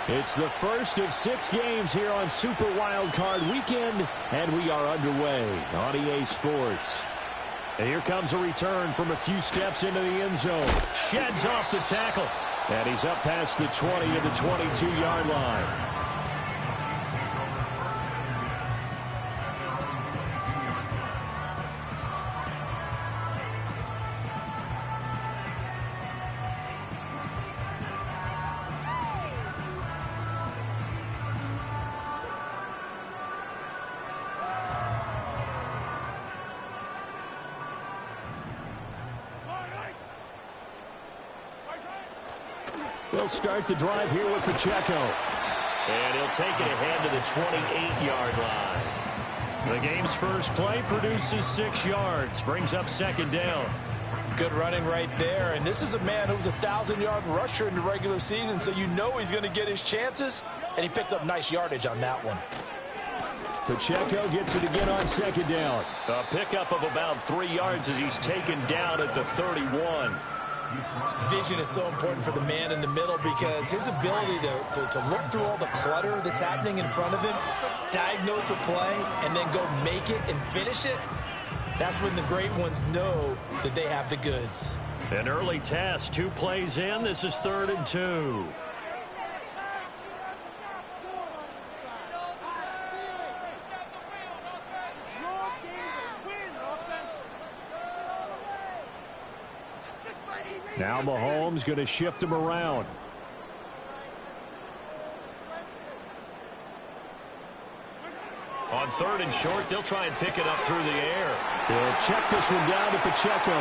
It's the first of 6 games here on Super Wildcard Weekend, and we are underway on EA Sports. And here comes a return from a few steps into the end zone. Sheds off the tackle. And he's up past the 20 to the 22-yard line. They'll start the drive here with Pacheco. And he'll take it ahead to the 28-yard line. The game's first play produces 6 yards. Brings up second down. Good running right there. And this is a man who was a 1,000-yard rusher in the regular season, so you know he's going to get his chances. And he picks up nice yardage on that one. Pacheco gets it again on second down. A pickup of about 3 yards as he's taken down at the 31. Vision is so important for the man in the middle because his ability to look through all the clutter that's happening in front of him, diagnose a play, and then go make it and finish it, that's when the great ones know that they have the goods. An early test, 2 plays in. This is 3rd and 2. Now Mahomes going to shift him around. On 3rd and short, they'll try and pick it up through the air. They'll check this one down to Pacheco.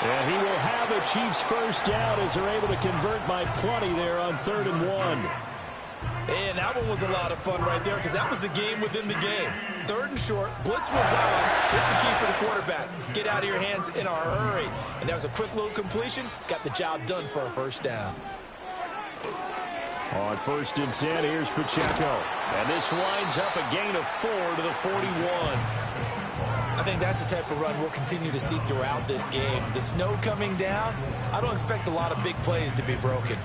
And he will have a Chiefs first down as they're able to convert by plenty there on 3rd and 1. And that one was a lot of fun right there because that was the game within the game. 3rd and short, blitz was on. What's the key for the quarterback? Get out of your hands in a hurry. And that was a quick little completion. Got the job done for a first down. On 1st and 10, here's Pacheco. And this winds up a gain of 4 to the 41. I think that's the type of run we'll continue to see throughout this game. The snow coming down, I don't expect a lot of big plays to be broken.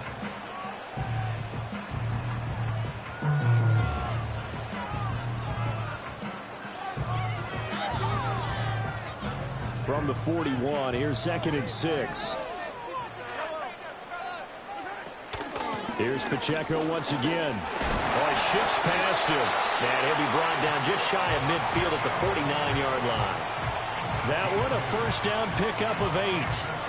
From the 41, here's 2nd and 6. Here's Pacheco once again. Oh, he shifts past him. And he'll be brought down just shy of midfield at the 49-yard line. That one, a first down pickup of 8.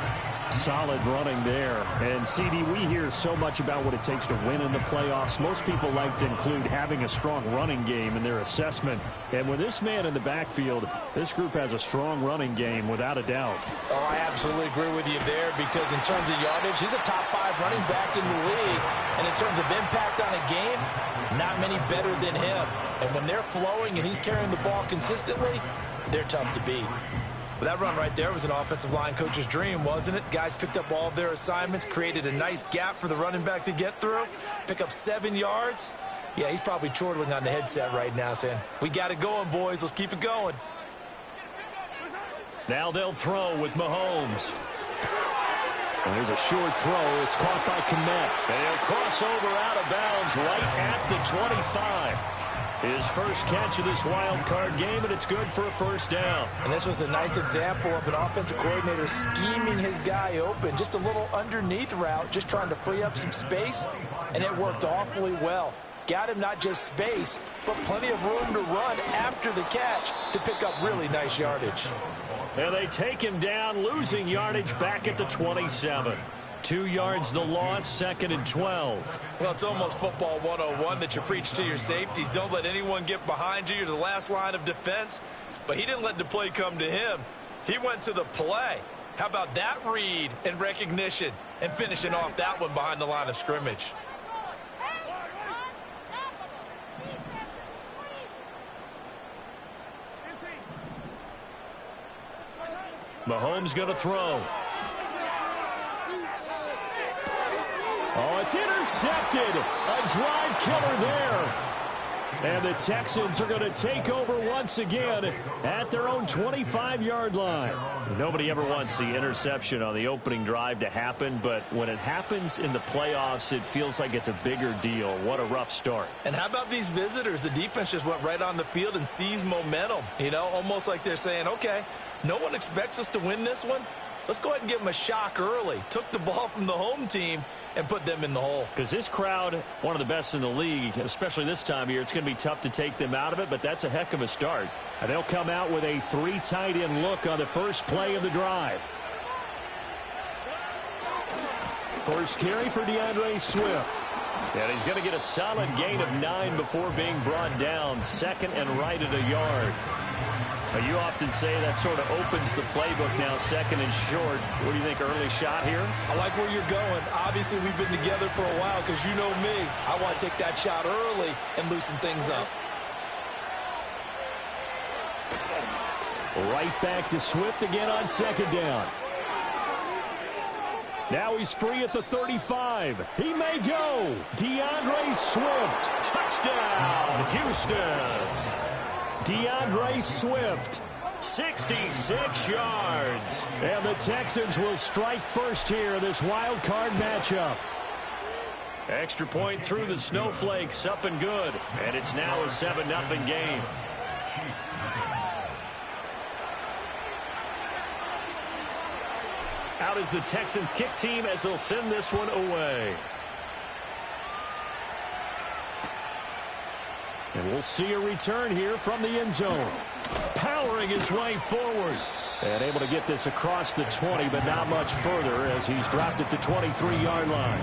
Solid running there. And, CD, we hear so much about what it takes to win in the playoffs. Most people like to include having a strong running game in their assessment. And with this man in the backfield, this group has a strong running game without a doubt. Oh, I absolutely agree with you there because in terms of yardage, he's a top 5 running back in the league. And in terms of impact on a game, not many better than him. And when they're flowing and he's carrying the ball consistently, they're tough to beat. But that run right there was an offensive line coach's dream, wasn't it? Guys picked up all of their assignments, created a nice gap for the running back to get through, pick up 7 yards. Yeah, he's probably chortling on the headset right now saying, we got it going, boys. Let's keep it going. Now they'll throw with Mahomes. And there's a short throw. It's caught by Kmet. And he'll cross over out of bounds right at the 25. His first catch of this wild card game, and it's good for a first down. And this was a nice example of an offensive coordinator scheming his guy open. Just a little underneath route, just trying to free up some space, and it worked awfully well. Got him not just space, but plenty of room to run after the catch to pick up really nice yardage. And they take him down, losing yardage back at the 27. 2 yards the loss, 2nd and 12. Well, it's almost football 101 that you preach to your safeties. Don't let anyone get behind you. You're the last line of defense. But he didn't let the play come to him. He went to the play. How about that read and recognition and finishing off that one behind the line of scrimmage? Mahomes going to throw. Oh, it's intercepted. A drive killer there. And the Texans are going to take over once again at their own 25-yard line. Nobody ever wants the interception on the opening drive to happen, but when it happens in the playoffs, it feels like it's a bigger deal. What a rough start. And how about these visitors? The defense just went right on the field and seized momentum. You know, almost like they're saying, okay, no one expects us to win this one. Let's go ahead and give them a shock early. Took the ball from the home team and put them in the hole. Because this crowd, one of the best in the league, especially this time of year, it's going to be tough to take them out of it, but that's a heck of a start. And they'll come out with a 3 tight end look on the first play of the drive. First carry for DeAndre Swift. And he's going to get a solid gain of 9 before being brought down. Second and right at a yard. Now, you often say that sort of opens the playbook now, second and short. What do you think, early shot here? I like where you're going. Obviously, we've been together for a while because you know me. I want to take that shot early and loosen things up. Right back to Swift again on second down. Now he's free at the 35. He may go. DeAndre Swift. Touchdown, Houston. DeAndre Swift, 66 yards. And the Texans will strike first here in this wild card matchup. Extra point through the snowflakes, up and good. And it's now a 7-0 game. Out is the Texans kick team as they'll send this one away. And we'll see a return here from the end zone. Powering his way forward. And able to get this across the 20, but not much further as he's dropped at the 23-yard line.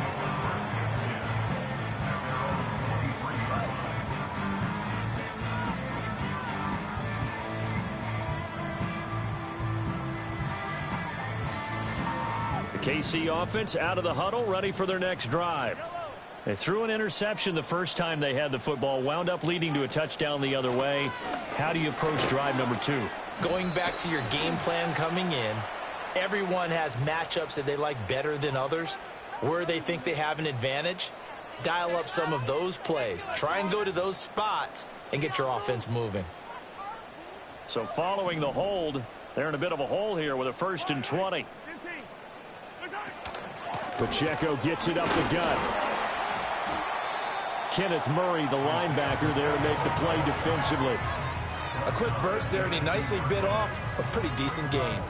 The KC offense out of the huddle, ready for their next drive. They threw an interception the first time they had the football, wound up leading to a touchdown the other way. How do you approach drive number 2? Going back to your game plan coming in, everyone has matchups that they like better than others. Where they think they have an advantage, dial up some of those plays. Try and go to those spots and get your offense moving. So following the hold, they're in a bit of a hole here with a 1st and 20. Pacheco gets it up the gut. Kenneth Murray, the linebacker, there to make the play defensively. A quick burst there, and he nicely bit off a pretty decent gain.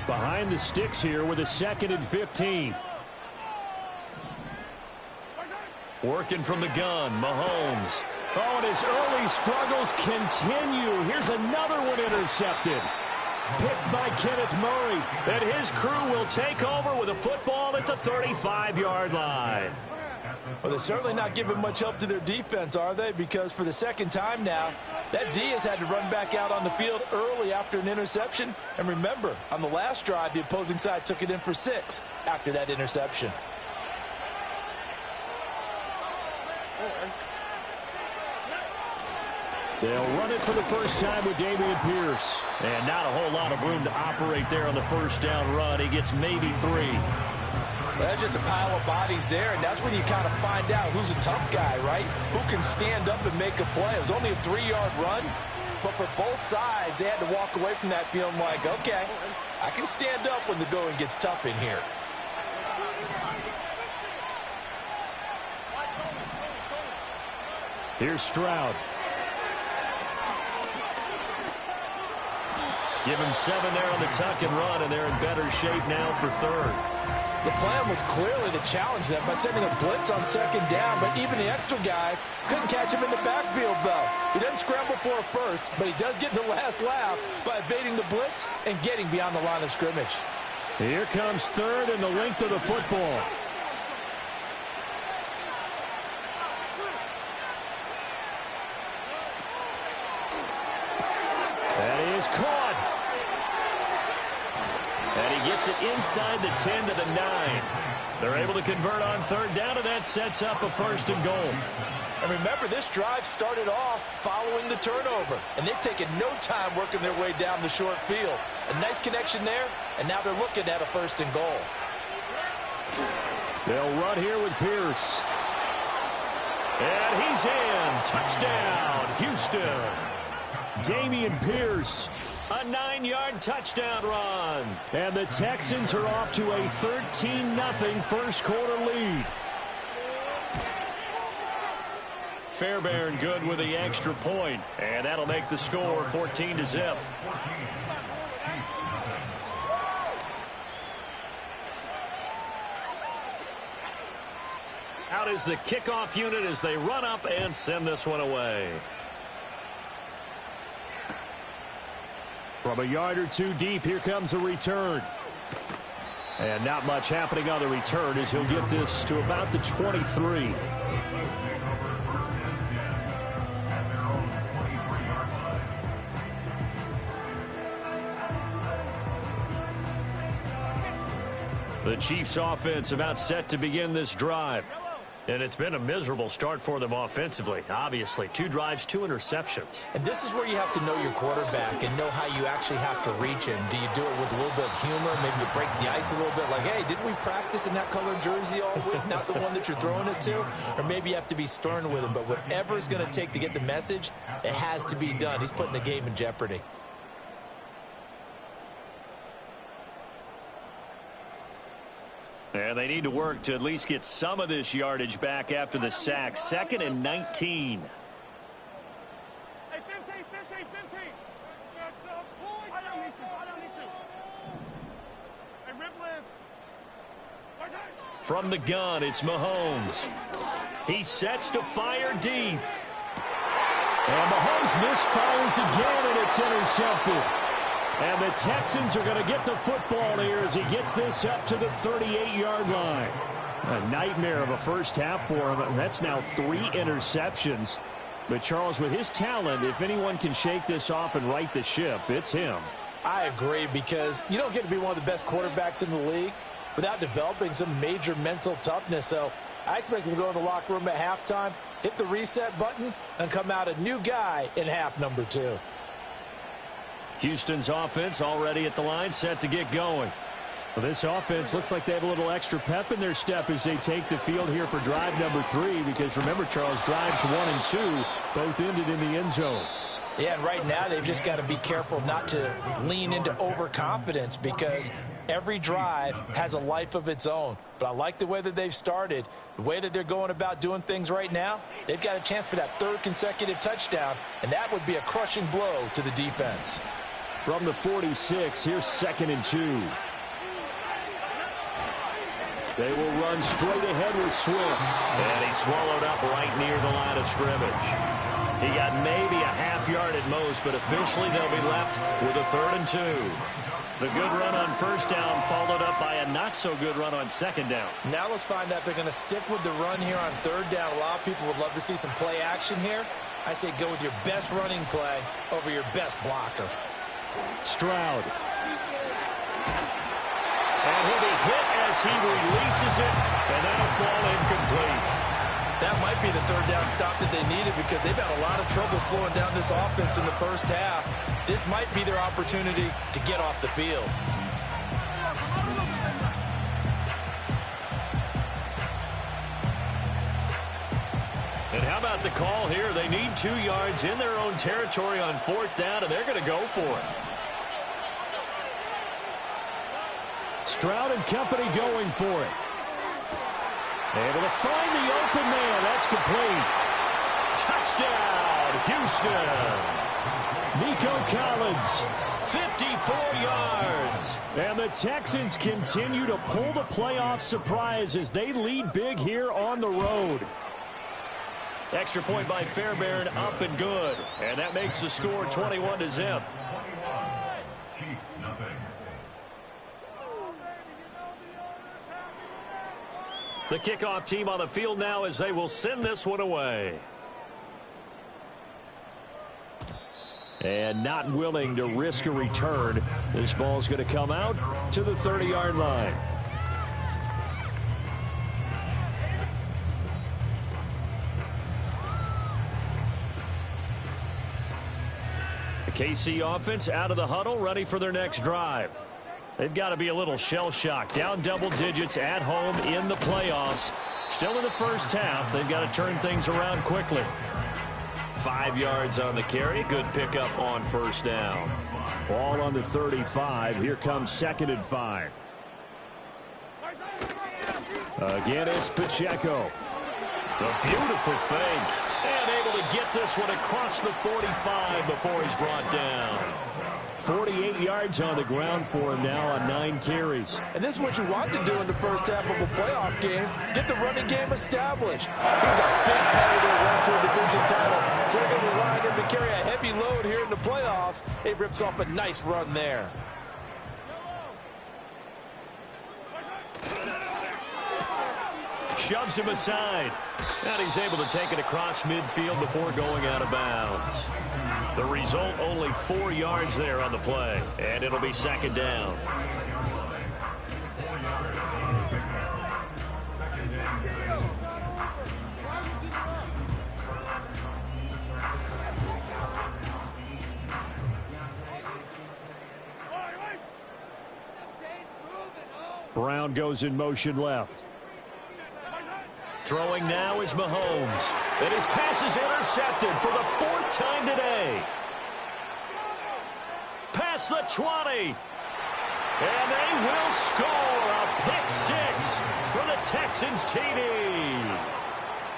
Behind the sticks here with a 2nd and 15. Working from the gun, Mahomes. Oh, and his early struggles continue. Here's another one intercepted. Picked by Kenneth Murray. And his crew will take over with a football at the 35-yard line. Well, they're certainly not giving much help to their defense, are they? Because for the second time now, that D has had to run back out on the field early after an interception. And remember, on the last drive, the opposing side took it in for 6 after that interception. They'll run it for the first time with Dameon Pierce. And not a whole lot of room to operate there on the first down run. He gets maybe 3. Well, that's just a pile of bodies there, and that's when you kind of find out who's a tough guy, right? Who can stand up and make a play. It was only a 3-yard run, but for both sides, they had to walk away from that feeling like, okay, I can stand up when the going gets tough in here. Here's Stroud. Give him 7 there on the tuck and run, and they're in better shape now for 3rd. The plan was clearly to challenge them by sending a blitz on 2nd down, but even the extra guys couldn't catch him in the backfield, though. He doesn't scramble for a first, but he does get the last laugh by evading the blitz and getting beyond the line of scrimmage. Here comes 3rd and the length of the football. That is caught. And he gets it inside the 10 to the 9. They're able to convert on 3rd down, and that sets up a 1st and goal. And remember, this drive started off following the turnover, and they've taken no time working their way down the short field. A nice connection there, and now they're looking at a 1st and goal. They'll run here with Pierce. And he's in. Touchdown, Houston. Dameon Pierce. A 9-yard touchdown run. And the Texans are off to a 13-0 first quarter lead. Fairbairn good with the extra point, and that'll make the score 14-0. Out is the kickoff unit as they run up and send this one away. From a yard or two deep, here comes a return. And not much happening on the return as he'll get this to about the 23. The Chiefs offense about set to begin this drive. And it's been a miserable start for them offensively. Obviously, 2 drives, 2 interceptions. And this is where you have to know your quarterback and know how you actually have to reach him. Do you do it with a little bit of humor? Maybe you break the ice a little bit like, hey, didn't we practice in that colored jersey all week, not the one that you're throwing it to? Or maybe you have to be stern with him. But whatever it's going to take to get the message, it has to be done. He's putting the game in jeopardy. And they need to work to at least get some of this yardage back after the sack. 2nd and 19. Hey, 15. Let's get some points. I don't need to. Hey, Ripley. From the gun, it's Mahomes. He sets to fire deep. And Mahomes misfires again, and it's intercepted. And the Texans are going to get the football here as he gets this up to the 38-yard line. A nightmare of a first half for him. That's now 3 interceptions. But, Charles, with his talent, if anyone can shake this off and right the ship, it's him. I agree, because you don't get to be one of the best quarterbacks in the league without developing some major mental toughness. So I expect him to go in the locker room at halftime, hit the reset button, and come out a new guy in half number 2. Houston's offense already at the line, set to get going. Well, this offense looks like they have a little extra pep in their step as they take the field here for drive number 3, because remember, Charles, drives 1 and 2 both ended in the end zone. Yeah, and right now they've just got to be careful not to lean into overconfidence, because every drive has a life of its own. But I like the way that they've started, the way that they're going about doing things right now. They've got a chance for that 3rd consecutive touchdown, and that would be a crushing blow to the defense. From the 46, here's 2nd and 2. They will run straight ahead with Swift. And he swallowed up right near the line of scrimmage. He got maybe a half yard at most, but officially they'll be left with a 3rd and 2. The good run on first down followed up by a not-so-good run on 2nd down. Now let's find out if they're going to stick with the run here on 3rd down. A lot of people would love to see some play action here. I say go with your best running play over your best blocker. Stroud. And he'll be hit as he releases it, and that'll fall incomplete. That might be the 3rd down stop that they needed, because they've had a lot of trouble slowing down this offense in the first half. This might be their opportunity to get off the field. And how about the call here? They need 2 yards in their own territory on 4th down, and they're going to go for it. Stroud and company going for it. Able to find the open man. That's complete. Touchdown, Houston. Nico Collins, 54 yards. And the Texans continue to pull the playoff surprise as they lead big here on the road. Extra point by Fairbairn, up and good. And that makes the score 21-0. The kickoff team on the field now as they will send this one away. And not willing to risk a return. This ball's going to come out to the 30-yard line. The KC offense out of the huddle, ready for their next drive. They've got to be a little shell-shocked. Down double digits at home in the playoffs. Still in the first half. They've got to turn things around quickly. 5 yards on the carry. Good pickup on first down. Ball on the 35. Here comes 2nd and 5. Again, it's Pacheco. A beautiful fake. And able to get this one across the 45 before he's brought down. 48 yards on the ground for him now on 9 carries. And this is what you want to do in the first half of a playoff game. Get the running game established. He's a big part of their run to a division title. So they're going to rely on him to carry a heavy load here in the playoffs. He rips off a nice run there. Shoves him aside. And he's able to take it across midfield before going out of bounds. The result, only 4 yards there on the play. And it'll be 2nd down. Brown goes in motion left. Throwing now is Mahomes. And his pass is intercepted for the 4th time today. Past the 20. And they will score a pick 6 for the Texans TD.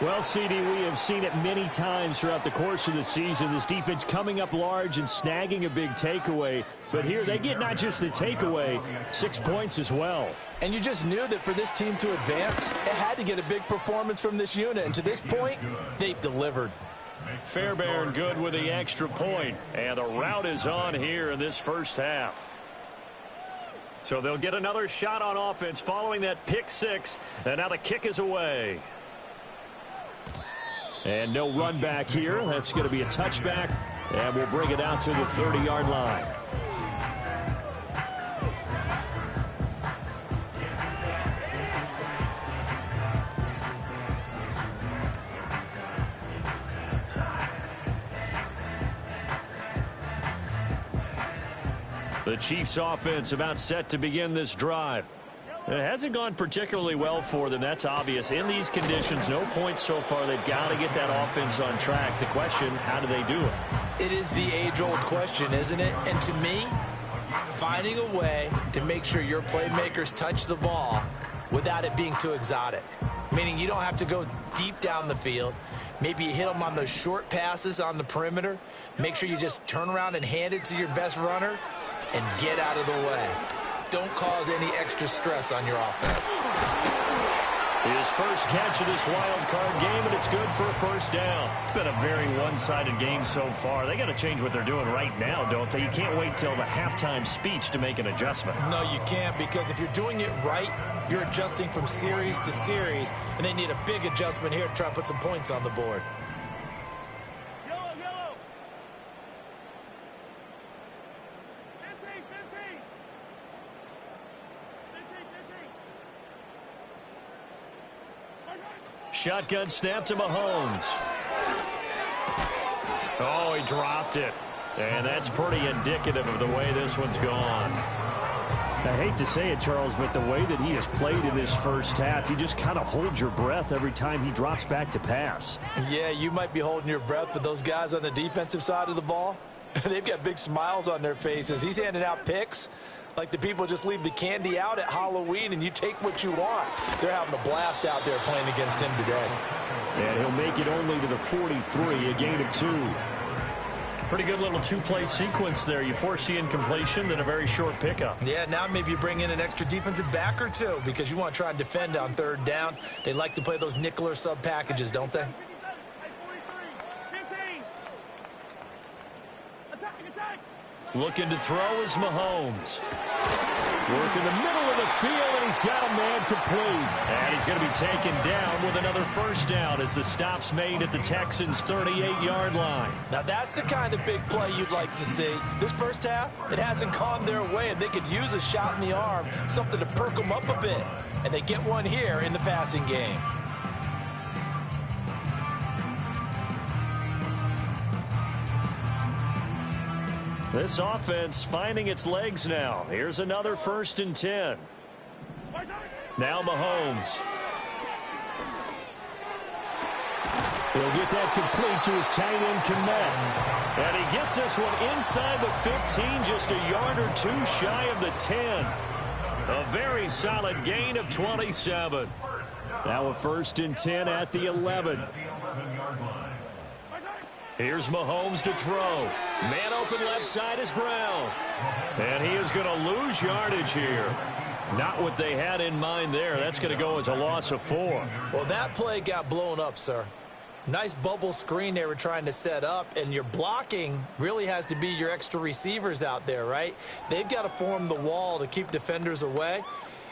Well, CD, we have seen it many times throughout the course of the season. This defense coming up large and snagging a big takeaway. But here they get not just the takeaway, 6 points as well. And you just knew that for this team to advance, it had to get a big performance from this unit. And to this point, they've delivered. Fairbairn good with the extra point. And the route is on here in this first half. So they'll get another shot on offense following that pick 6. And now the kick is away. And no run back here. That's going to be a touchback. And we'll bring it out to the 30-yard line. The Chiefs offense about set to begin this drive. It hasn't gone particularly well for them. That's obvious. In these conditions, no points so far. They've got to get that offense on track. The question, how do they do it? It is the age-old question, isn't it? And to me, finding a way to make sure your playmakers touch the ball without it being too exotic. Meaning you don't have to go deep down the field. Maybe you hit them on those short passes on the perimeter. Make sure you just turn around and hand it to your best runner and get out of the way. Don't cause any extra stress on your offense. His first catch of this wild card game, and it's good for a first down. It's been a very one-sided game so far. They got to change what they're doing right now, don't they? You can't wait till the halftime speech to make an adjustment. No, you can't, because if you're doing it right, you're adjusting from series to series, and they need a big adjustment here to try and put some points on the board. Shotgun snap to Mahomes. Oh, he dropped it. And that's pretty indicative of the way this one's gone. I hate to say it, Charles, but the way that he has played in this first half, you just kind of hold your breath every time he drops back to pass. Yeah, you might be holding your breath, but those guys on the defensive side of the ball, they've got big smiles on their faces. He's handing out picks like the people just leave the candy out at Halloween and you take what you want. They're having a blast out there playing against him today. And he'll make it only to the 43, a gain of 2. Pretty good little two-play sequence there. You force the incompletion, then a very short pickup. Yeah, now maybe you bring in an extra defensive back or two because you want to try and defend on third down. They like to play those nickel or sub packages, don't they? Looking to throw is Mahomes. Work in the middle of the field, and he's got a man complete. And he's going to be taken down with another first down as the stop's made at the Texans' 38-yard line. Now that's the kind of big play you'd like to see. This first half, it hasn't gone their way, and they could use a shot in the arm, something to perk them up a bit. And they get one here in the passing game. This offense finding its legs now. Here's another 1st and 10. Now Mahomes. He'll get that complete to his tight end, Komet. And he gets this one inside the 15, just a yard or two shy of the 10. A very solid gain of 27. Now a 1st and 10 at the 11. Here's Mahomes to throw. Man open left side is Brown. And he is going to lose yardage here. Not what they had in mind there. That's going to go as a loss of 4. Well, that play got blown up, sir. Nice bubble screen they were trying to set up, and your blocking really has to be your extra receivers out there, right? They've got to form the wall to keep defenders away.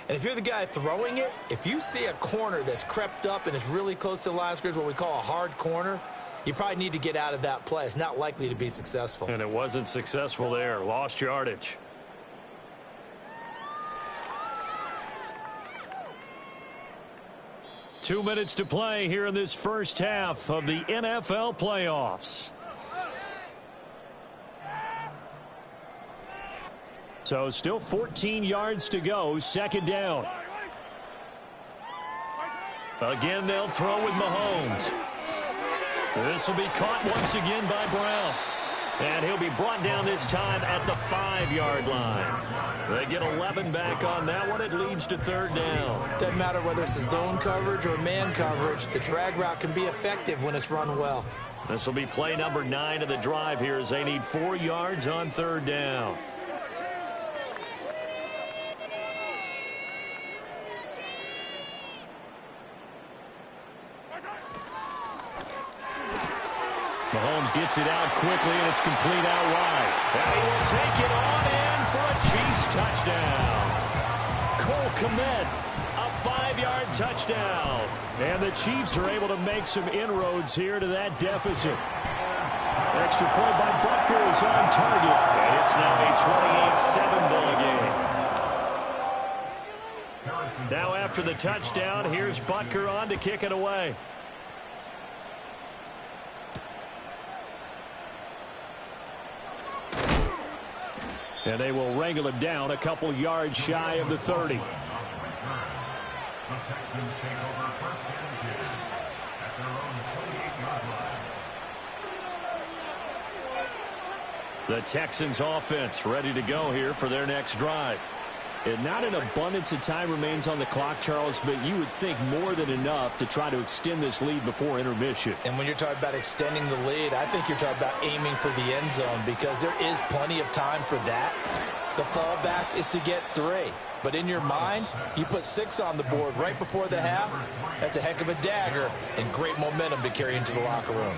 And if you're the guy throwing it, if you see a corner that's crept up and is really close to the line of scrimmage, what we call a hard corner, you probably need to get out of that play. It's not likely to be successful. And it wasn't successful there. Lost yardage. Two minutes to play here in this first half of the NFL playoffs. So still 14 yards to go. 2nd down. Again, they'll throw with Mahomes. This will be caught once again by Brown. And he'll be brought down this time at the 5-yard line. They get 11 back on that one. It leads to 3rd down. Doesn't matter whether it's a zone coverage or man coverage. The drag route can be effective when it's run well. This will be play number 9 of the drive here as they need 4 yards on 3rd down. Mahomes gets it out quickly, and it's complete out wide. And he will take it on in for a Chiefs touchdown. Cole Kmet, a 5-yard touchdown. And the Chiefs are able to make some inroads here to that deficit. Extra point by Butker is on target. And it's now a 28-7 ball game. Now after the touchdown, here's Butker on to kick it away. And they will wrangle him down a couple yards shy of the 30. The Texans offense ready to go here for their next drive. And not an abundance of time remains on the clock, Charles, but you would think more than enough to try to extend this lead before intermission. And when you're talking about extending the lead, I think you're talking about aiming for the end zone because there is plenty of time for that. The fallback is to get 3. But in your mind, you put 6 on the board right before the half. That's a heck of a dagger and great momentum to carry into the locker room.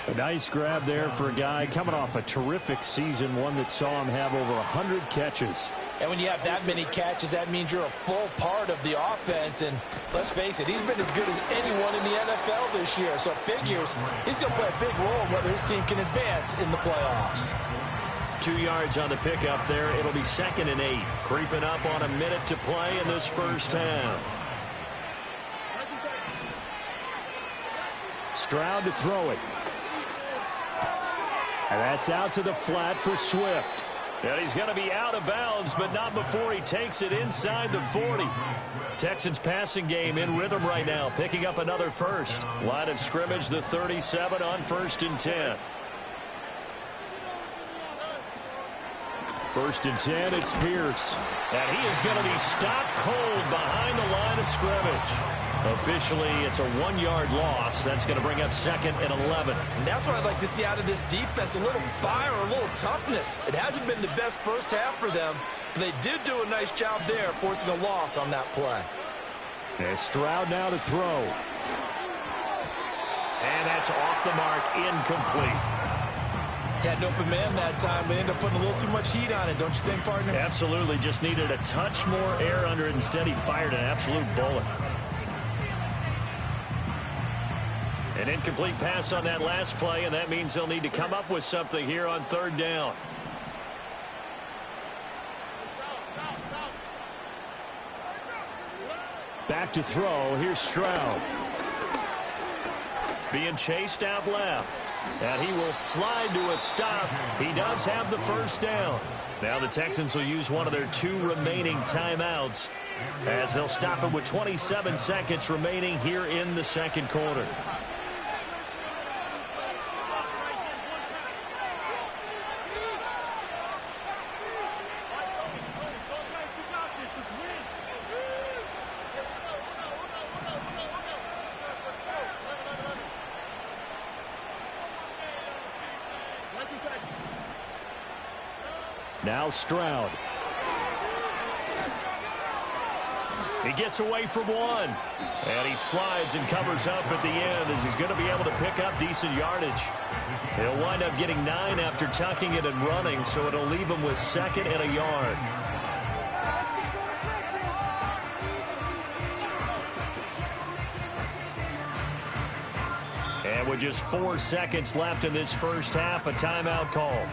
A nice grab there for a guy coming off a terrific season, one that saw him have over 100 catches. And when you have that many catches, that means you're a full part of the offense. And let's face it, he's been as good as anyone in the NFL this year. So it figures he's going to play a big role in whether his team can advance in the playoffs. 2 yards on the pickup there. It'll be 2nd and 8. Creeping up on a minute to play in this first half. Stroud to throw it. And that's out to the flat for Swift. And he's going to be out of bounds, but not before he takes it inside the 40. Texans passing game in rhythm right now, picking up another first. Line of scrimmage, the 37 on 1st and 10. 1st and 10, it's Pierce. And he is going to be stopped cold behind the line of scrimmage. Officially, it's a 1-yard loss. That's going to bring up 2nd and 11. And that's what I'd like to see out of this defense, a little fire, a little toughness. It hasn't been the best first half for them, but they did do a nice job there, forcing a loss on that play. And Stroud now to throw. And that's off the mark, incomplete. Had an open man that time, but ended up putting a little too much heat on it, don't you think, partner? Absolutely, just needed a touch more air under it. Instead, he fired an absolute bullet. An incomplete pass on that last play, and that means they'll need to come up with something here on 3rd down. Back to throw. Here's Stroud. Being chased out left. And he will slide to a stop. He does have the first down. Now the Texans will use one of their 2 remaining timeouts as they'll stop it with 27 seconds remaining here in the second quarter. Now Stroud. He gets away from one. And he slides and covers up at the end as he's going to be able to pick up decent yardage. He'll wind up getting 9 after tucking it and running, so it'll leave him with 2nd and a yard. And with just 4 seconds left in this first half, a timeout call.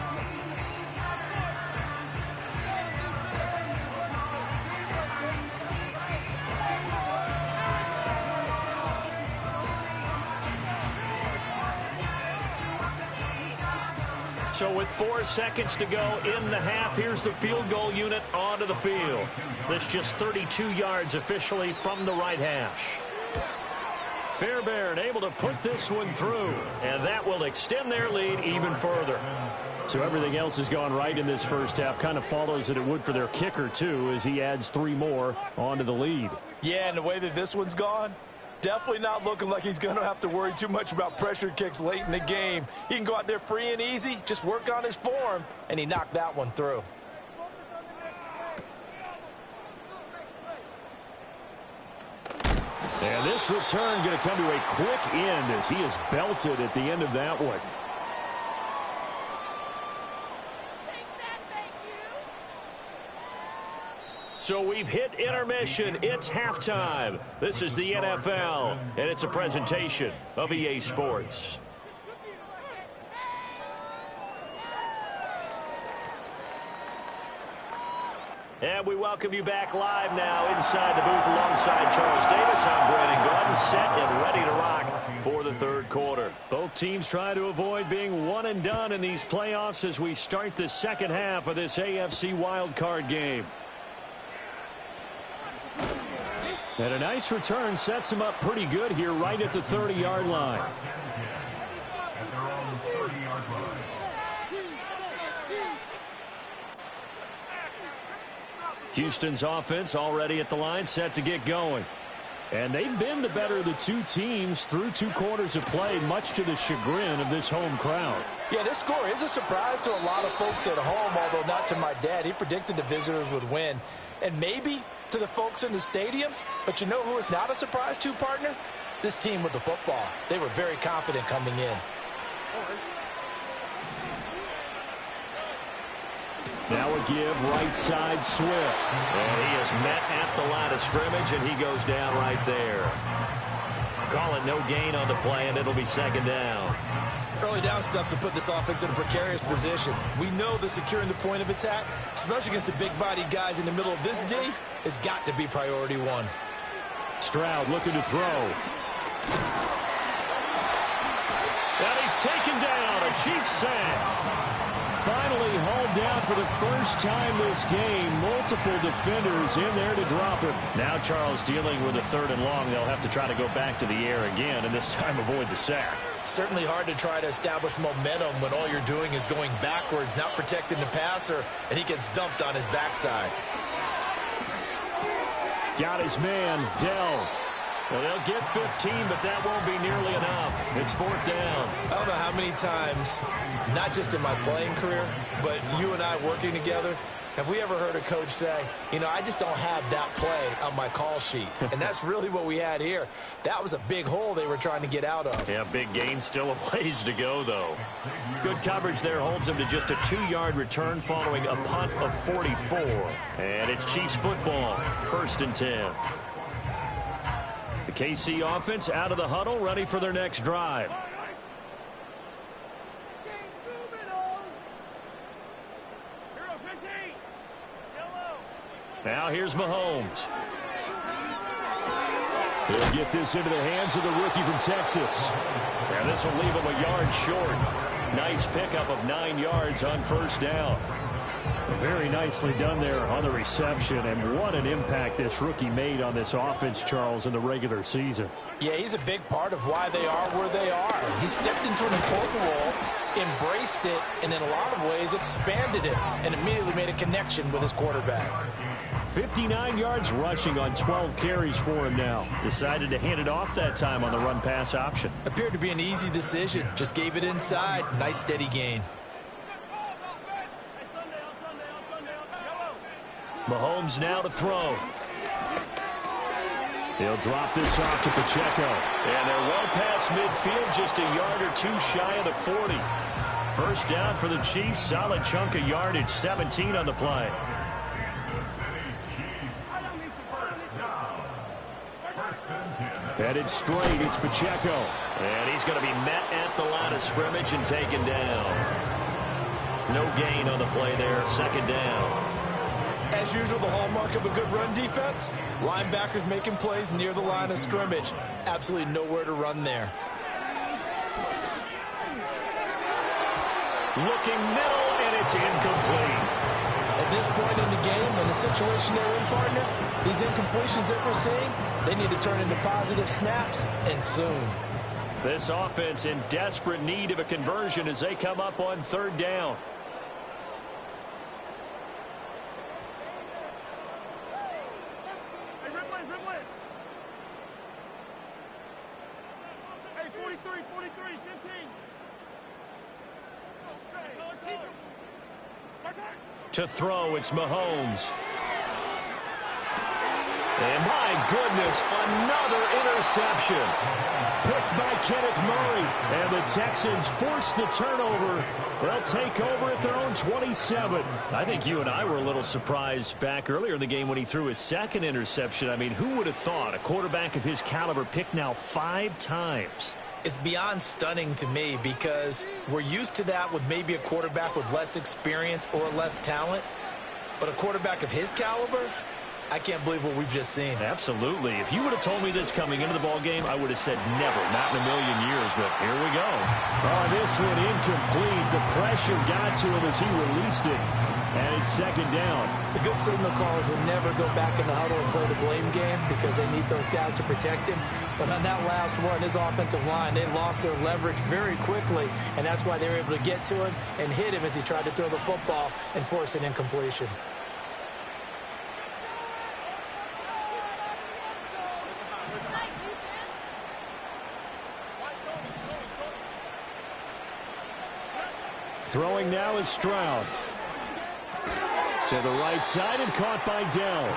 So with 4 seconds to go in the half, here's the field goal unit onto the field. That's just 32 yards officially from the right hash. Fairbairn able to put this one through, and that will extend their lead even further. So everything else has gone right in this first half. Kind of follows that it would for their kicker, too, as he adds 3 more onto the lead. Yeah, and the way that this one's gone, definitely not looking like he's going to have to worry too much about pressure kicks late in the game. He can go out there free and easy, just work on his form, and he knocked that one through. And this return going to come to a quick end as he is belted at the end of that one. So we've hit intermission. It's halftime. This is the NFL, and it's a presentation of EA Sports. And we welcome you back live now inside the booth alongside Charles Davis. I'm Brandon Gordon, set and ready to rock for the third quarter. Both teams try to avoid being one and done in these playoffs as we start the second half of this AFC wildcard game. And a nice return sets him up pretty good here right at the 30-yard line. Houston's offense already at the line, set to get going. And they've been the better of the two teams through 2 quarters of play, much to the chagrin of this home crowd. Yeah, this score is a surprise to a lot of folks at home, although not to my dad. He predicted the visitors would win. And maybe to the folks in the stadium. But you know who is not a surprise to, partner? This team with the football. They were very confident coming in. Now a give right side Swift. And he is met at the line of scrimmage, and he goes down right there. Call it no gain on the play, and it'll be second down. Early down stuff to put this offense in a precarious position. We know that securing the point of attack, especially against the big-bodied guys in the middle of this D, has got to be priority 1. Stroud looking to throw. And he's taken down, a Chiefs sack. Finally hauled down for the first time this game. Multiple defenders in there to drop him. Now Charles dealing with a 3rd and long. They'll have to try to go back to the air again, and this time avoid the sack. Certainly hard to try to establish momentum when all you're doing is going backwards, not protecting the passer, and he gets dumped on his backside. Got his man, Dell. Well, they'll get 15, but that won't be nearly enough. It's 4th down. I don't know how many times, not just in my playing career, but you and I working together, have we ever heard a coach say, you know, I just don't have that play on my call sheet. And that's really what we had here. That was a big hole they were trying to get out of. Yeah, big gain, still a ways to go, though. Good coverage there holds him to just a 2-yard return following a punt of 44. And it's Chiefs football, 1st and 10. The KC offense out of the huddle, ready for their next drive. Now here's Mahomes. He'll get this into the hands of the rookie from Texas. And this will leave him a yard short. Nice pickup of 9 yards on 1st down. Very nicely done there on the reception, and what an impact this rookie made on this offense, Charles, in the regular season. Yeah, he's a big part of why they are where they are. He stepped into an important role, embraced it, and in a lot of ways expanded it, and immediately made a connection with his quarterback. 59 yards rushing on 12 carries for him now. Decided to hand it off that time on the run-pass option. Appeared to be an easy decision. Just gave it inside. Nice, steady gain. Mahomes now to throw. He'll drop this off to Pacheco. And they're well past midfield, just a yard or two shy of the 40. First down for the Chiefs. Solid chunk of yardage, 17 on the play. Headed straight, it's Pacheco. And he's going to be met at the line of scrimmage and taken down. No gain on the play there, second down. As usual, the hallmark of a good run defense, linebackers making plays near the line of scrimmage. Absolutely nowhere to run there. Looking middle, and it's incomplete. At this point in the game, in the situation they're in, partner, these incompletions that we're seeing, they need to turn into positive snaps, and soon. This offense in desperate need of a conversion as they come up on third down. To throw, it's Mahomes. And my goodness, another interception. Picked by Kenneth Murray. And the Texans force the turnover. They'll take over at their own 27. I think you and I were a little surprised back earlier in the game when he threw his second interception. I mean, who would have thought a quarterback of his caliber picked now 5 times? It's beyond stunning to me because we're used to that with maybe a quarterback with less experience or less talent. But a quarterback of his caliber, I can't believe what we've just seen. Absolutely. If you would have told me this coming into the ball game, I would have said never, not in a million years, but here we go. Oh, this one incomplete. The pressure got to him as he released it. And it's second down. The good signal callers will never go back in the huddle and play the blame game because they need those guys to protect him. But on that last one, his offensive line, they lost their leverage very quickly, and that's why they were able to get to him and hit him as he tried to throw the football and force an incompletion. Throwing now is Stroud. To the right side and caught by Dell.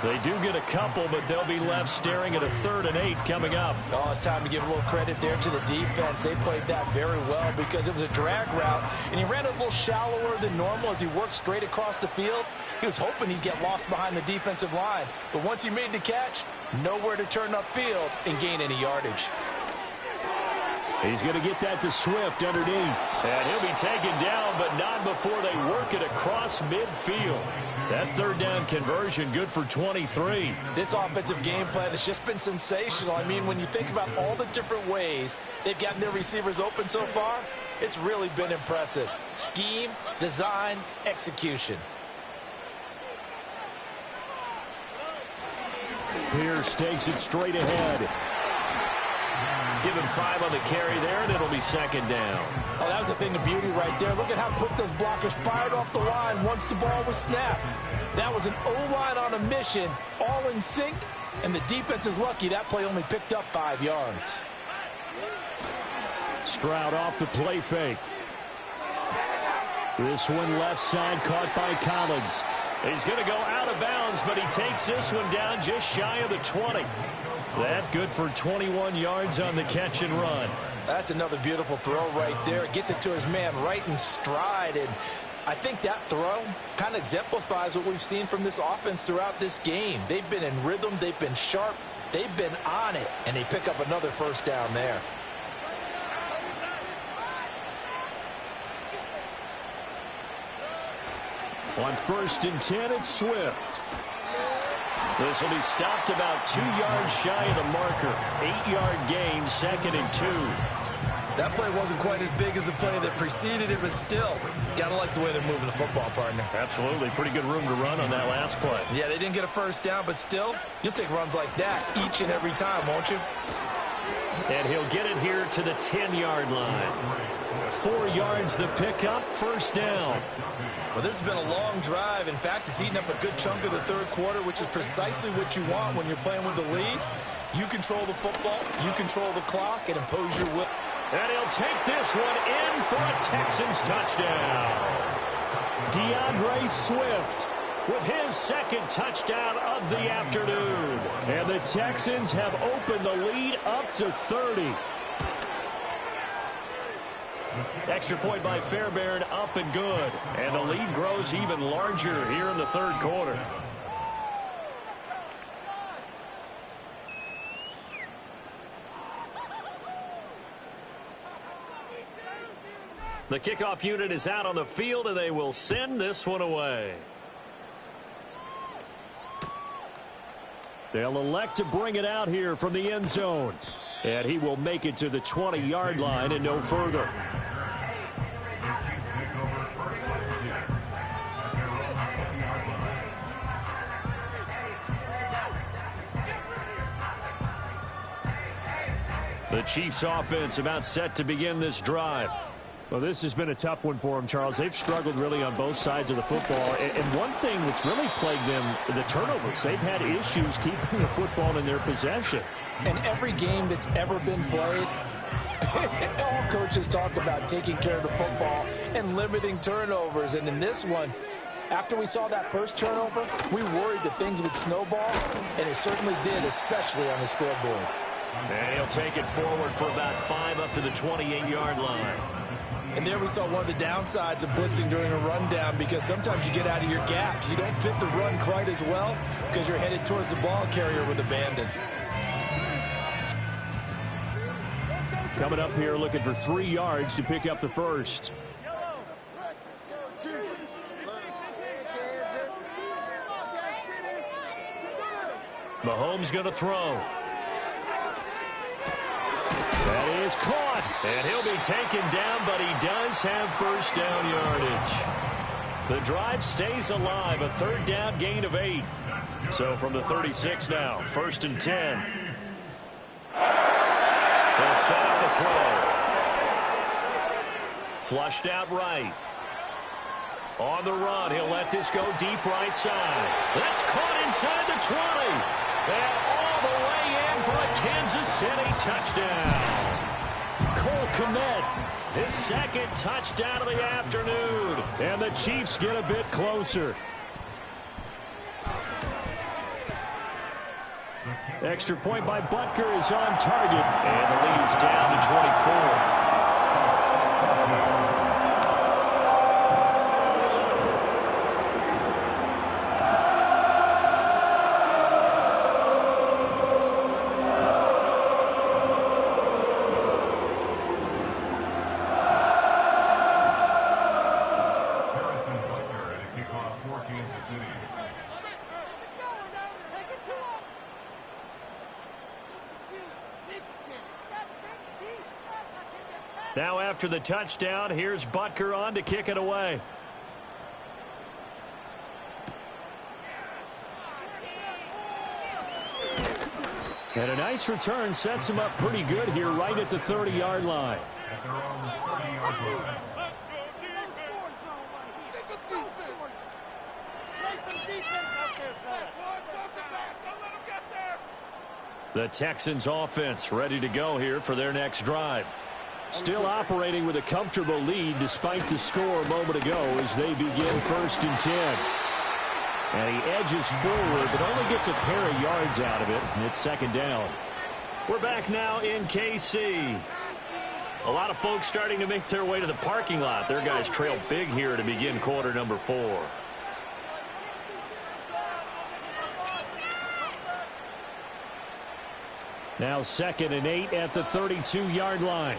They do get a couple, but they'll be left staring at a 3rd and 8 coming up. Oh, it's time to give a little credit there to the defense. They played that very well because it was a drag route, and he ran a little shallower than normal as he worked straight across the field. He was hoping he'd get lost behind the defensive line, but once he made the catch, nowhere to turn upfield and gain any yardage. He's going to get that to Swift underneath. And he'll be taken down, but not before they work it across midfield. That 3rd down conversion good for 23. This offensive game plan has just been sensational. I mean, when you think about all the different ways they've gotten their receivers open so far, it's really been impressive. Scheme, design, execution. Pierce takes it straight ahead. Give him 5 on the carry there, and it'll be second down. Oh, that was a thing of beauty right there. Look at how quick those blockers fired off the line once the ball was snapped. That was an O-line on a mission, all in sync, and the defense is lucky that play only picked up 5 yards. Stroud off the play fake. This one left side caught by Collins. He's going to go out of bounds, but he takes this one down just shy of the 20. That good for 21 yards on the catch and run. That's another beautiful throw right there. Gets it to his man right in stride. And I think that throw kind of exemplifies what we've seen from this offense throughout this game. They've been in rhythm. They've been sharp. They've been on it. And they pick up another first down there. On 1st and 10, it's Swift. This will be stopped about 2 yards shy of the marker. 8-yard gain, 2nd and 2. That play wasn't quite as big as the play that preceded it, but still, gotta like the way they're moving the football, partner. Absolutely. Pretty good room to run on that last play. Yeah, they didn't get a first down, but still, you'll take runs like that each and every time, won't you? And he'll get it here to the 10-yard line. 4 yards the pickup, first down. Well, this has been a long drive. In fact, it's eaten up a good chunk of the third quarter, which is precisely what you want when you're playing with the lead. You control the football, you control the clock, and impose your will. And he'll take this one in for a Texans touchdown. DeAndre Swift with his second touchdown of the afternoon. And the Texans have opened the lead up to 30. Extra point by Fairbairn, up and good. And the lead grows even larger here in the third quarter. The kickoff unit is out on the field, and they will send this one away. They'll elect to bring it out here from the end zone. And he will make it to the 20-yard line and no further. The Chiefs offense about set to begin this drive. Well, this has been a tough one for them, Charles. They've struggled really on both sides of the football. And one thing that's really plagued them, the turnovers. They've had issues keeping the football in their possession. In every game that's ever been played, all coaches talk about taking care of the football and limiting turnovers. And in this one, after we saw that first turnover, we worried that things would snowball, and it certainly did, especially on the scoreboard. And he'll take it forward for about 5 up to the 28-yard line. And there we saw one of the downsides of blitzing during a rundown, because sometimes you get out of your gaps. You don't fit the run quite as well because you're headed towards the ball carrier with abandon. Coming up here looking for 3 yards to pick up the first. Mahomes going to throw. That is caught, and he'll be taken down, but he does have first down yardage. The drive stays alive, a third down gain of 8. So from the 36 now, 1st and 10. They'll set up the throw. Flushed out right. On the run, he'll let this go deep right side. That's caught inside the 20. And all the way in for a Kansas City touchdown. Cole Kmet, his second touchdown of the afternoon. And the Chiefs get a bit closer. Extra point by Butker is on target. And the lead is down to 24. Now after the touchdown, here's Butker on to kick it away. And a nice return sets him up pretty good here right at the 30-yard line. The Texans offense ready to go here for their next drive. Still operating with a comfortable lead despite the score a moment ago as they begin 1st and 10. And he edges forward but only gets a pair of yards out of it, and it's 2nd down. We're back now in KC. A lot of folks starting to make their way to the parking lot. Their guys trail big here to begin quarter number 4. Now 2nd and 8 at the 32-yard line.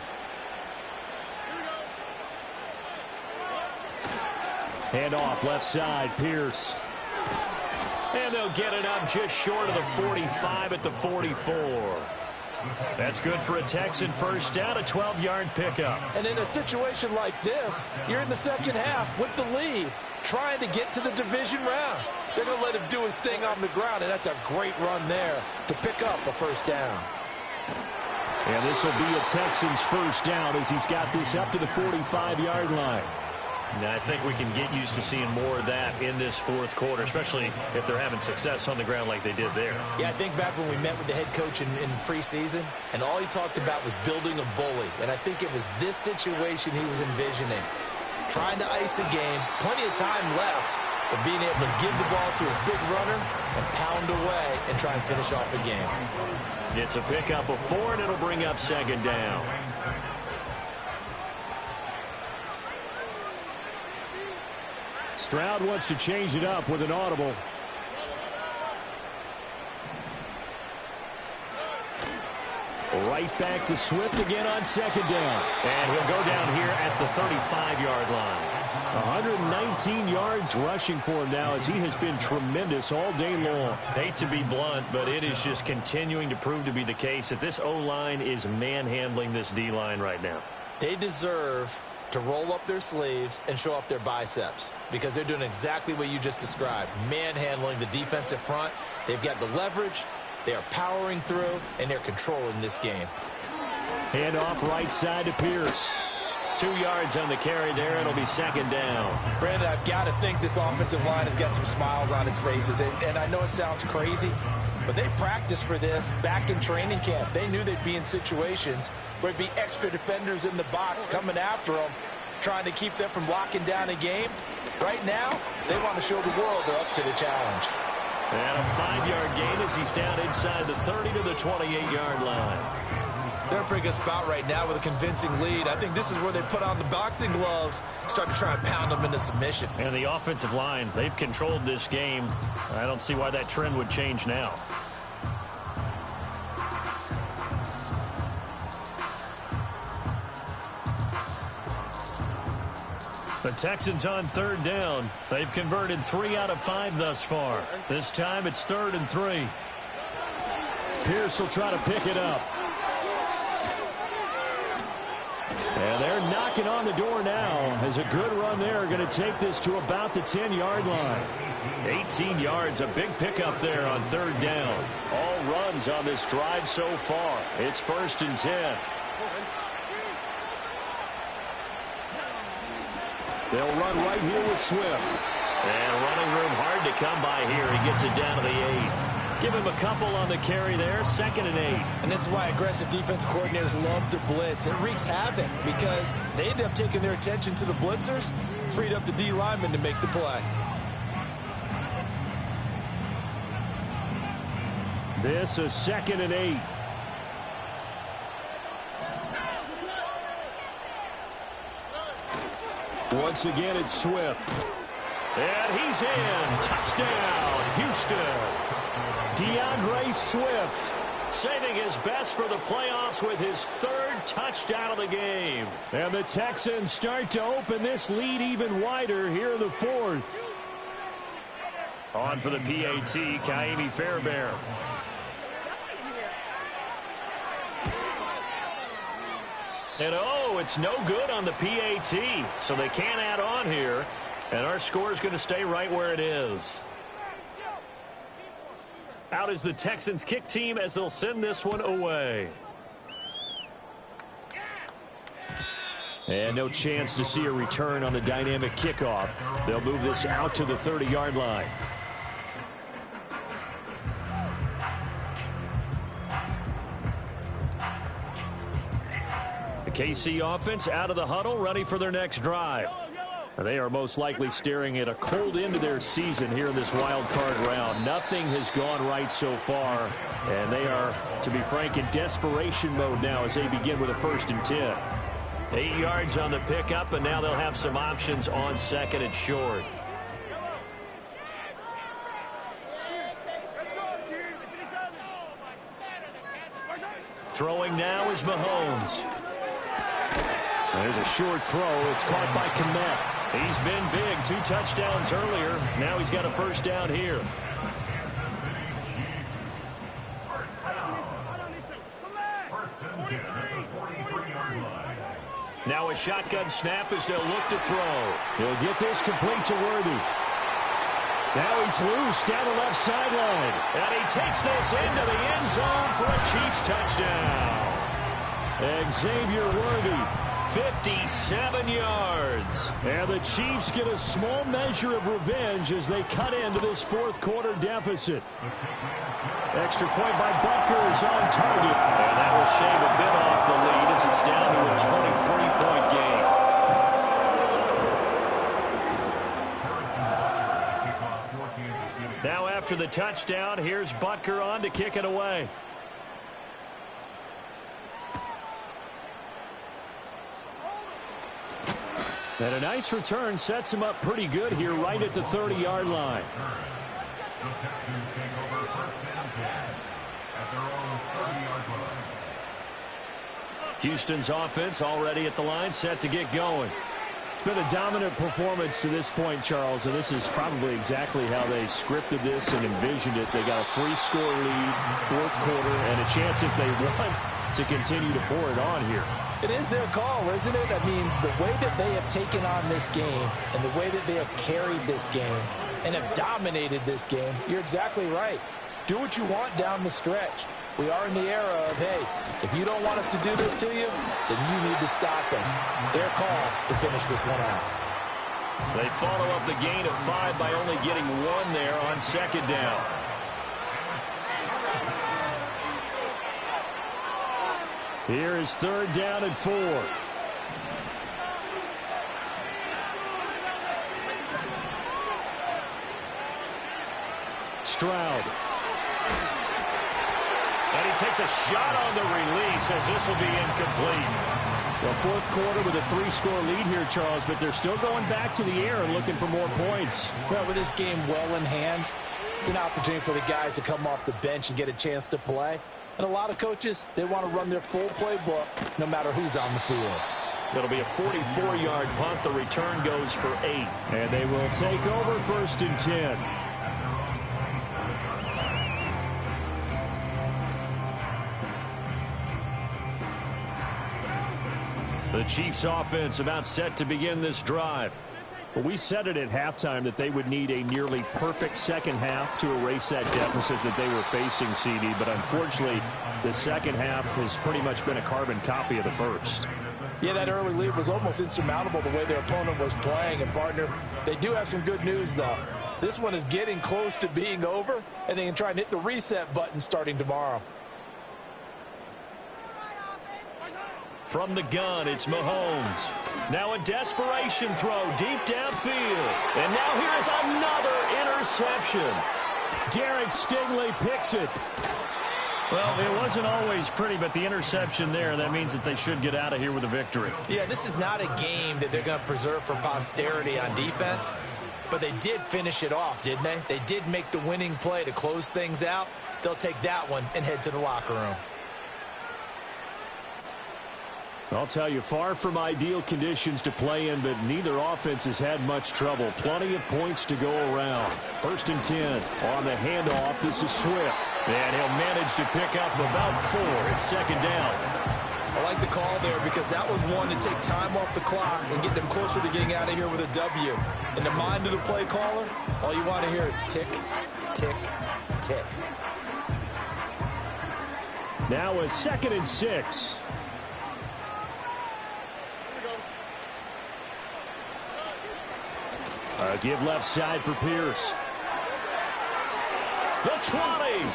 Hand off left side, Pierce. And they'll get it up just short of the 45 at the 44. That's good for a Texan first down, a 12-yard pickup. And in a situation like this, you're in the second half with the lead, trying to get to the division round. They're going to let him do his thing on the ground, and that's a great run there to pick up a first down. And this will be a Texans first down as he's got this up to the 45-yard line. Now, I think we can get used to seeing more of that in this fourth quarter, especially if they're having success on the ground like they did there. Yeah, I think back when we met with the head coach in preseason, and all he talked about was building a bully. And I think it was this situation he was envisioning. Trying to ice a game, plenty of time left, but being able to give the ball to his big runner and pound away and try and finish off a game. It's a pickup of 4, and it'll bring up second down. Stroud wants to change it up with an audible. Right back to Swift again on second down. And he'll go down here at the 35-yard line. 119 yards rushing for him now as he has been tremendous all day long. Hate to be blunt, but it is just continuing to prove to be the case that this O-line is manhandling this D-line right now. They deserve to roll up their sleeves and show up their biceps because they're doing exactly what you just described, manhandling the defensive front. They've got the leverage, they are powering through, and they're controlling this game. Hand off right side to Pierce. 2 yards on the carry there. It'll be second down. Brandon, I've got to think this offensive line has got some smiles on its faces. And I know it sounds crazy, but they practiced for this back in training camp. They knew they'd be in situations where there'd be extra defenders in the box coming after them, trying to keep them from locking down a game. Right now, they want to show the world they're up to the challenge. And a 5-yard gain as he's down inside the 30 to the 28-yard line. They're in a pretty good spot right now with a convincing lead. I think this is where they put on the boxing gloves, start to try and pound them into submission. And the offensive line, they've controlled this game. I don't see why that trend would change now. The Texans on third down. They've converted 3 out of 5 thus far. This time it's 3rd and 3. Pierce will try to pick it up. And they're knocking on the door now as a good run there. Going to take this to about the 10-yard line. 18 yards, a big pickup there on third down. All runs on this drive so far. It's 1st and 10. They'll run right here with Swift. And running room hard to come by here. He gets it down to the 8. Give him a couple on the carry there. 2nd and 8. And this is why aggressive defense coordinators love to blitz. It wreaks havoc because they end up taking their attention to the blitzers, freed up the D lineman to make the play. This is 2nd and 8. Once again, it's Swift. And he's in. Touchdown, Houston. DeAndre Swift. Saving his best for the playoffs with his 3rd touchdown of the game. And the Texans start to open this lead even wider here in the 4th. On for the PAT, Kaimi Fairbairn. And oh, it's no good on the PAT, so they can't add on here. And our score is going to stay right where it is. Out is the Texans kick team as they'll send this one away. And no chance to see a return on the dynamic kickoff. They'll move this out to the 30-yard line. The KC offense out of the huddle, ready for their next drive. They are most likely staring at a cold end to their season here in this wild card round. Nothing has gone right so far, and they are, to be frank, in desperation mode now as they begin with a 1st and 10. 8 yards on the pickup, and now they'll have some options on 2nd and short. Throwing now is Mahomes. There's a short throw. It's caught by Kmet. He's been big. 2 touchdowns earlier. Now he's got a 1st down here. Now a shotgun snap as they'll look to throw. He'll get this complete to Worthy. Now he's loose down the left sideline. And he takes this into the end zone for a Chiefs touchdown. Xavier Worthy, 57 yards. And the Chiefs get a small measure of revenge as they cut into this fourth quarter deficit. Extra point by Butker is on target. And that will shave a bit off the lead as it's down to a 23-point game. Now after the touchdown, here's Butker on to kick it away. And a nice return sets him up pretty good here right at the 30-yard line. Houston's offense already at the line, set to get going. It's been a dominant performance to this point, Charles, and this is probably exactly how they scripted this and envisioned it. They got a 3-score lead, fourth quarter, and a chance if they want to continue to pour it on here. It is their call, isn't it? I mean, the way that they have taken on this game and the way that they have carried this game and have dominated this game, you're exactly right. Do what you want down the stretch. We are in the era of, hey, if you don't want us to do this to you, then you need to stop us. Their call to finish this one off. They follow up the gain of 5 by only getting 1 there on second down. Here is third down and 4. Stroud. And he takes a shot on the release as this will be incomplete. Well, fourth quarter with a 3-score lead here, Charles, but they're still going back to the air and looking for more points. Well, with this game well in hand, it's an opportunity for the guys to come off the bench and get a chance to play. And a lot of coaches, they want to run their full playbook no matter who's on the field. It'll be a 44-yard punt. The return goes for 8. And they will take over first and 10. The Chiefs offense about set to begin this drive. Well, we said it at halftime that they would need a nearly perfect second half to erase that deficit that they were facing, CD. But unfortunately, the second half has pretty much been a carbon copy of the first. Yeah, that early lead was almost insurmountable the way their opponent was playing. And, partner, they do have some good news, though. This one is getting close to being over, and they can try and hit the reset button starting tomorrow. From the gun, it's Mahomes. Now a desperation throw deep downfield. And now here is another interception. Derek Stingley picks it. Well, it wasn't always pretty, but the interception there, that means that they should get out of here with a victory. Yeah, this is not a game that they're going to preserve for posterity on defense, but they did finish it off, didn't they? They did make the winning play to close things out. They'll take that one and head to the locker room. I'll tell you, far from ideal conditions to play in, but neither offense has had much trouble. Plenty of points to go around. First and 10 on the handoff. This is Swift. And he'll manage to pick up about 4. It's second down. I like the call there because that was one to take time off the clock and get them closer to getting out of here with a W. In the mind of the play caller, all you want to hear is tick, tick, tick. Now a second and 6. Give left side for Pierce. The 20.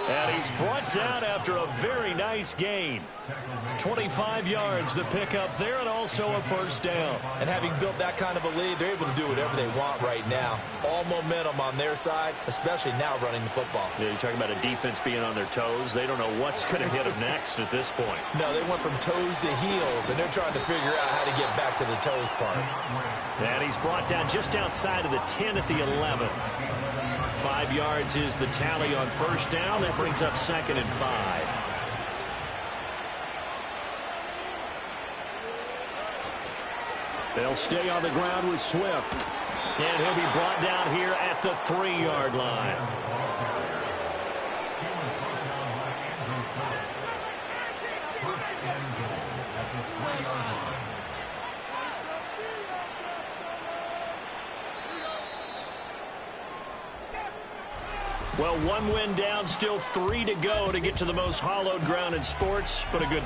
And he's brought down after a very nice gain. 25 yards the pickup there, and also a first down. And having built that kind of a lead, they're able to do whatever they want right now. All momentum on their side, especially now running the football. Yeah, you're talking about a defense being on their toes. They don't know what's going to hit them next at this point. No, they went from toes to heels, and they're trying to figure out how to get back to the toes part. And he's brought down just outside of the 10 at the 11. 5 yards is the tally on first down. That brings up second and 5. They'll stay on the ground with Swift. And he'll be brought down here at the 3-yard line. Well, one win down, still 3 to go to get to the most hallowed ground in sports, but a good